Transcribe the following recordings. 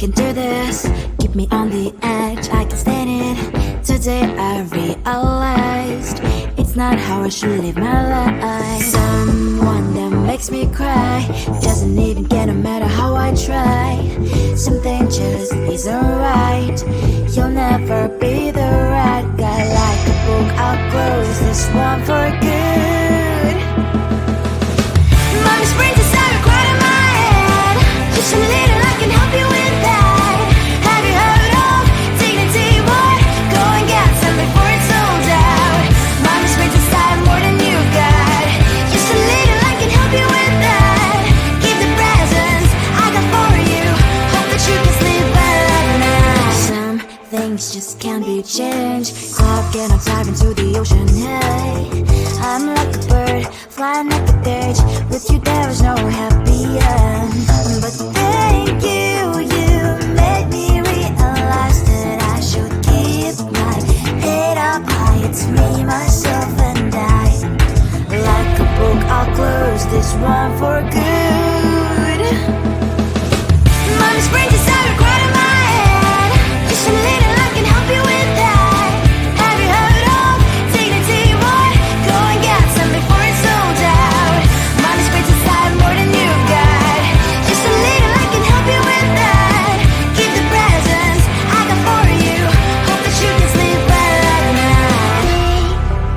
can do this. Keep me on the edge, I can stand it. Today I realized it's not how I should live my life. Someone that makes me cry doesn't even get no matter how I try. Something just isn't right. You'll never be the right guy. Like a book, I'll close this one for good. Mommy springs inside a quite in my head. Just a little, I can help you with that. Have you heard of dignity, boy? Go and get some before it's sold out. Mommy springs inside more than you've got. Just a little, I can help you with that. Keep the presents I got for you. Hope that you can sleep well at night. Some things just can't be changed. Cloud cannot dive into the ocean, hey. I'm like a bird, flying like a cage. With you there is no happy end. But thank you, you made me realize that I should keep my head up high. It's me, myself and I. Like a book, I'll close this one for good. Mommy springs inside a quite in my head. Just a little, I can help you with that. Have you heard of dignity, boy? Go and get some before it's sold out. Mommy springs inside more than you've got. Just a little, I can help you with that. Keep the presents I got for you. Hope that you can sleep well at night.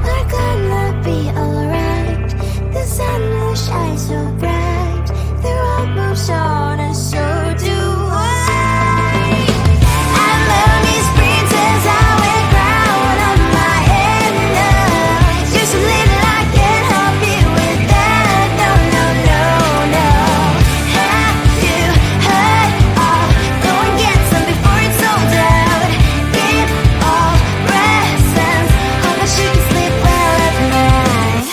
We're gonna be alright. The sun will shine so bright. The road moves on and so do I. And lonely springs as I wear crown on my head now. Just a little, I can help you with that. No, no, no, no. Have you heard of? Go and get some before it's sold out. Keep all presents. Hope that you can sleep well at night.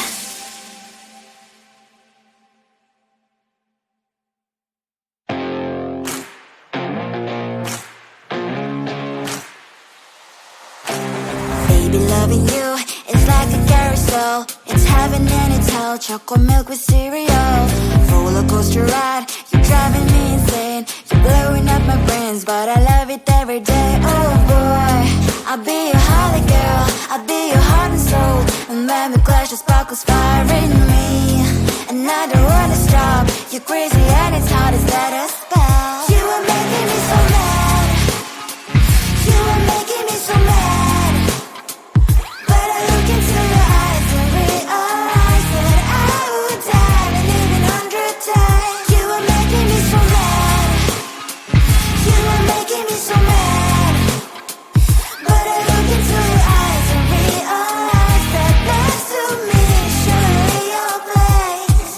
Baby, loving you is like a carousel. It's heaven and it's hell. Chocolate milk with cereal. Roller coaster ride. You're driving me insane. You're blowing up my brains, but I love it every day. Oh boy, I'll be your holly girl. I'll be your heart and soul. And when we clash, the sparkles fire in me. And I don't wanna stop. You're crazy and it's hard as let us spell. You are making me so mad. You are making me so mad. But I look into your eyes and realize that I would die and even 100 times. You are making me so mad. You are making me so mad. But I look into your eyes and realize that next to me should be your place.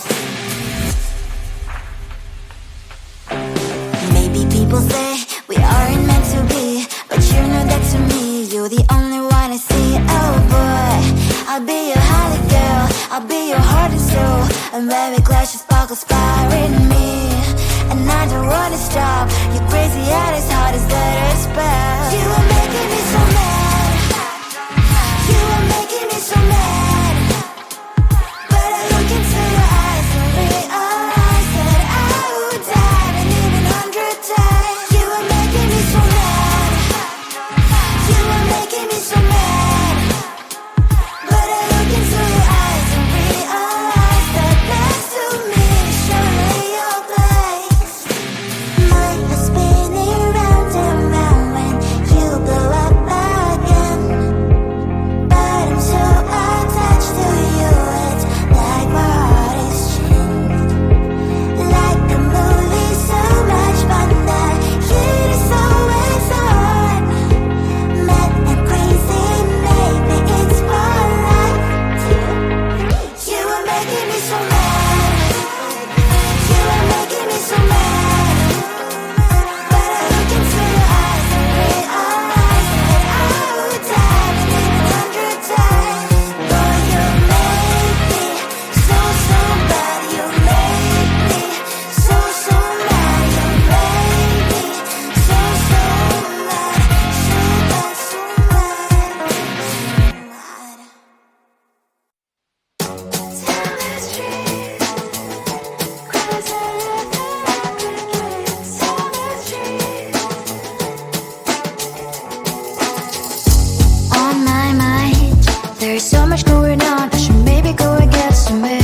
much going on, I should maybe go and get some air.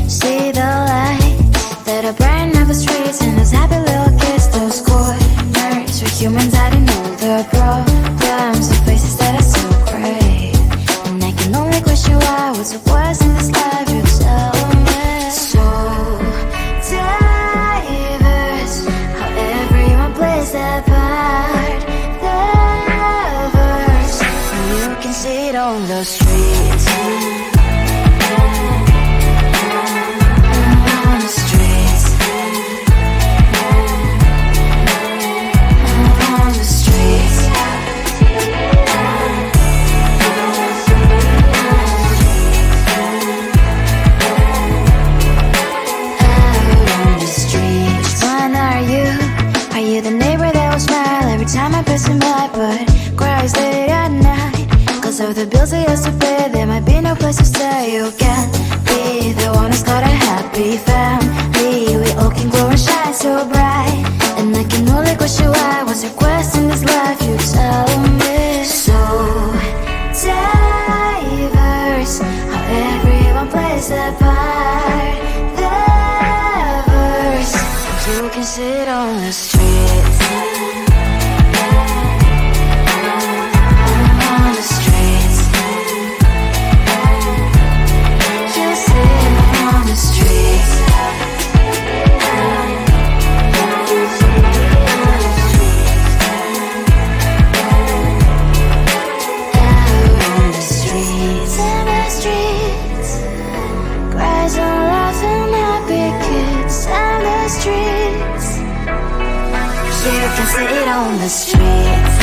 See the lights that are brighten up the streets, and those happy little kids, those corners where humans hiding all their problems, the places that are so great. And I can only question why, what's the worst in this life, you tell me. So diverse, how everyone plays their part. The verse, and you can see it on the streets. On the streets. On the streets. Are you the neighbor that will smile every time I pass him by, but cries late at night? Cause of the bills he has to pay, there might be no place to stay. You can't be the one who's got a happy family. We all can glow and shine so bright, and I can only question why, what's your quest in this life, you tell me. So diverse, how everyone plays their part. The verse, you can sit on the streets. On the streets. You sit on the streets. Out on the streets. In the streets. Cries and laughing happy kids. In the streets. You can see it on the streets.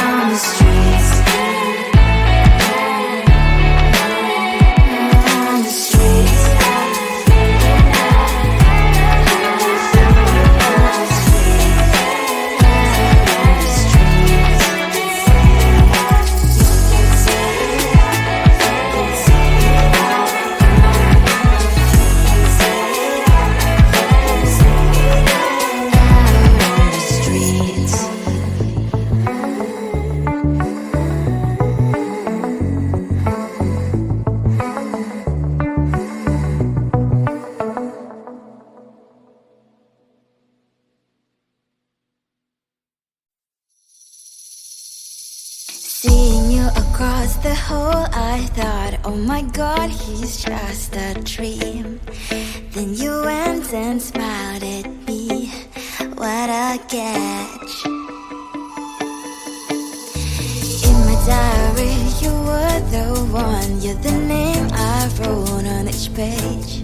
On the streets. On the streets. Seeing you across the hall, I thought, oh my god, he's just a dream. Then you went and smiled at me. What a catch. In my diary, you were the one. You're the name I wrote on each page.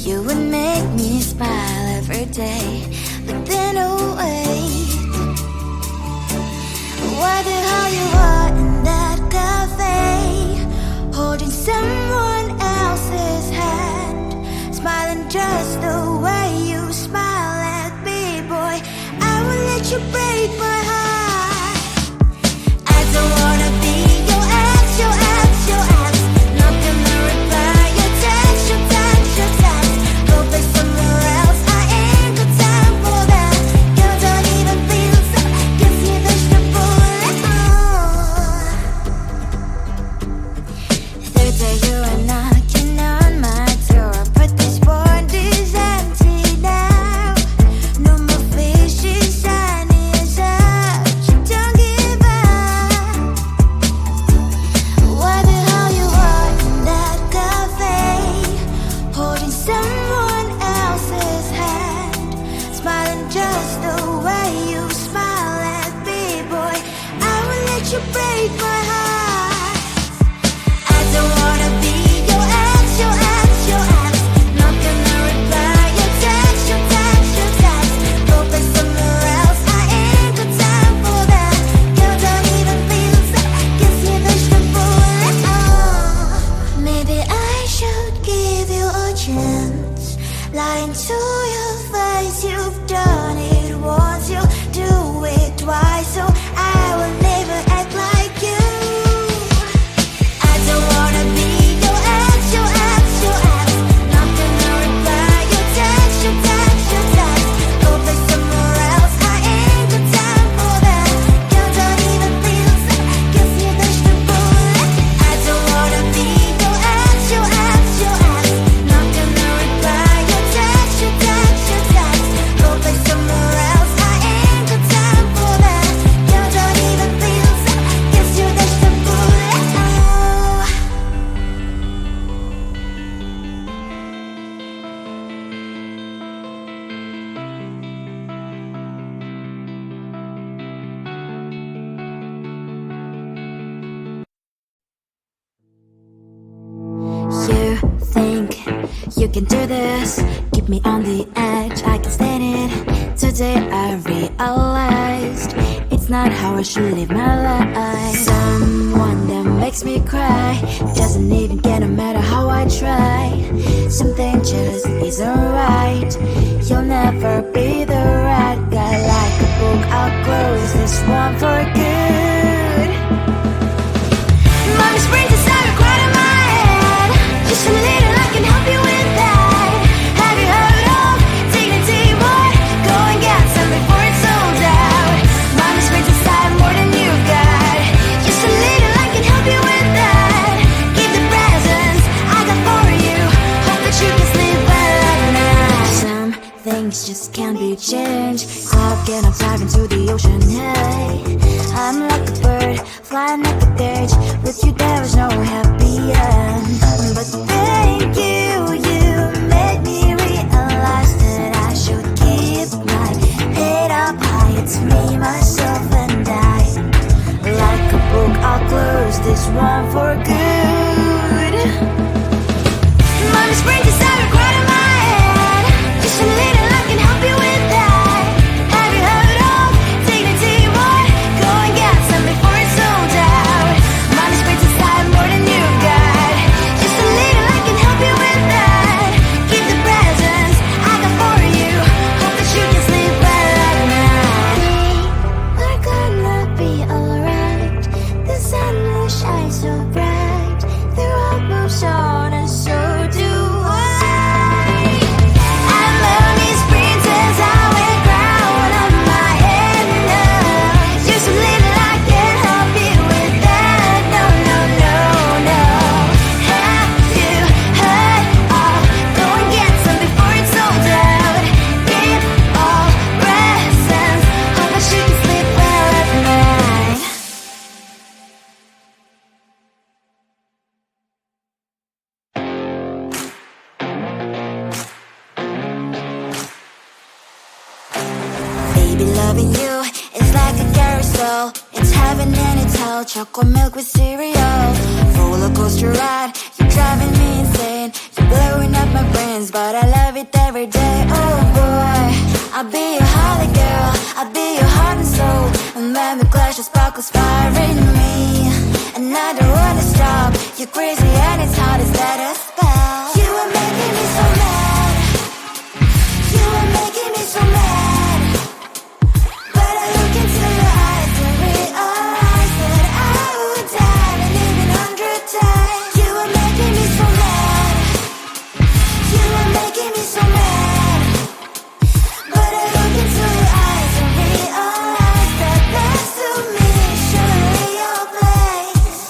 You would make me smile every day. But then, oh wait, what the hell you are in that cafe, holding someone else's hand, smiling just the way you smile at me, boy. I will let you break my heart. I don't wanna be your ex, your ex, your ex. Not gonna reply your text, your text, your text. Go play somewhere else, I ain't got time for that. You don't even feel so, guess you vegetable. Third day you are knocking on my door, but this board is empty now. No more fishes, sun is up. You don't give up. What the hell you are in that cafe, holding someone else's hand, smiling just the way you smile at me, boy. I will let you break my heart. I don't wanna be your ex, your ex, your ex. Not gonna reply your text, your text, your text. Go play somewhere else, I ain't got time for that. You don't even feel so, guess you vegetable. Maybe I should give you a chance. Lying to your face, you've done it once, you do it twice, so I will never act like you. You can do this, keep me on the edge, I can stand it. Today I realized it's not how I should live my life. Someone that makes me cry doesn't even get no matter how I try. Something just isn't right. You'll never be the right guy. Like a book, I'll close this one for good. Mommy springs inside a quiet in my head. Just a little, I can help you with that. Have you heard of dignity, boy? Go and get some before it's sold out. Mommy springs inside more than you've got. Just a little, I can help you with that. Keep the presents I got for you. Hope that you can sleep well at night. Some things just can't be changed. How can I dive into the ocean? Hey, I'm like a bird, flying like a cage. With you there was no happy end. But thank you, you made me realize that I should keep my head up high. It's me, myself and I. Like a book, I'll close this one for good. Mommy springs inside a quiet in my head. Just a little, I can help you with that. Have you heard of dignity, boy? Go and get some before it's sold out. Mommy springs inside more than you've got. Just a little, I can help you with that. Keep the presents I got for you. Hope that you can sleep well at night. We're gonna be alright. The sun will shine so bright. The road moves on and so do I. I'm Melanie's princess, I wear crown on my head now. Just a little, I can help you with that. No, no, no, no. Have you heard of? Go and get some before it's sold out. Give all presents. Hope that you can sleep well at night. Baby, loving you is like a carousel. It's heaven and it's hell. Chocolate milk with cereal. Roller coaster ride. You're driving me insane. You're blowing up my brains, but I love it every day. Oh boy, I'll be your holly girl. I'll be your heart and soul. And when we clash, the sparkles fire in me. And I don't wanna stop. You're crazy and it's hard as that a spell. You are making me so mad. You are making me so mad. But I look into your eyes and realize that I would die and even 100 times. You are making me so mad. You are making me so mad. But I look into your eyes and realize that next to me is surely your place.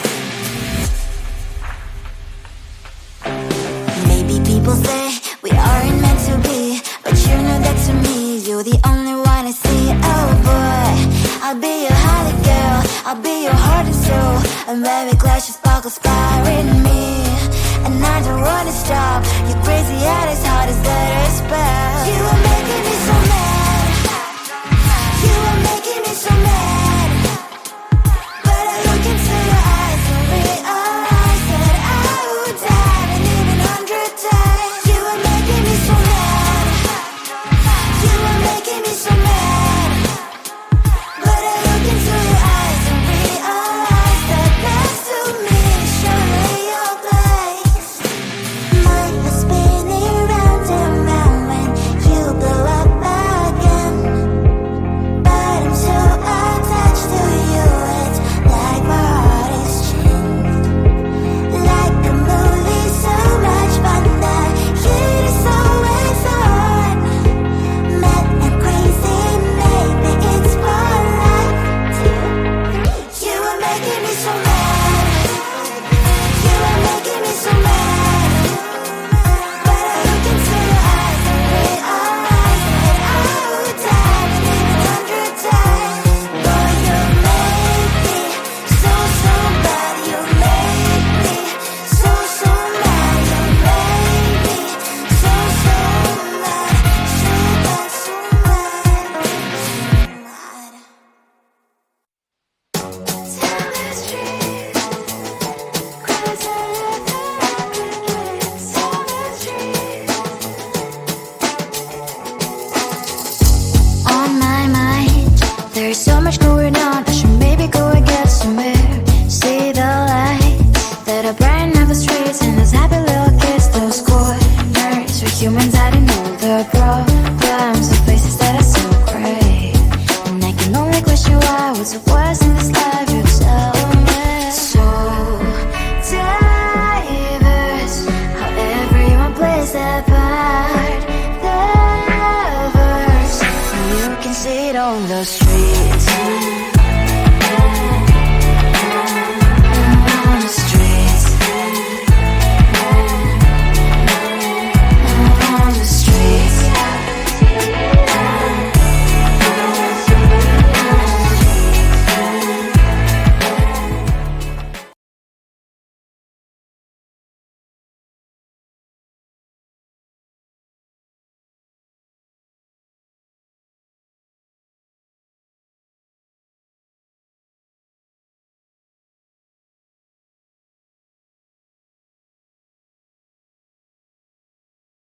on the streets.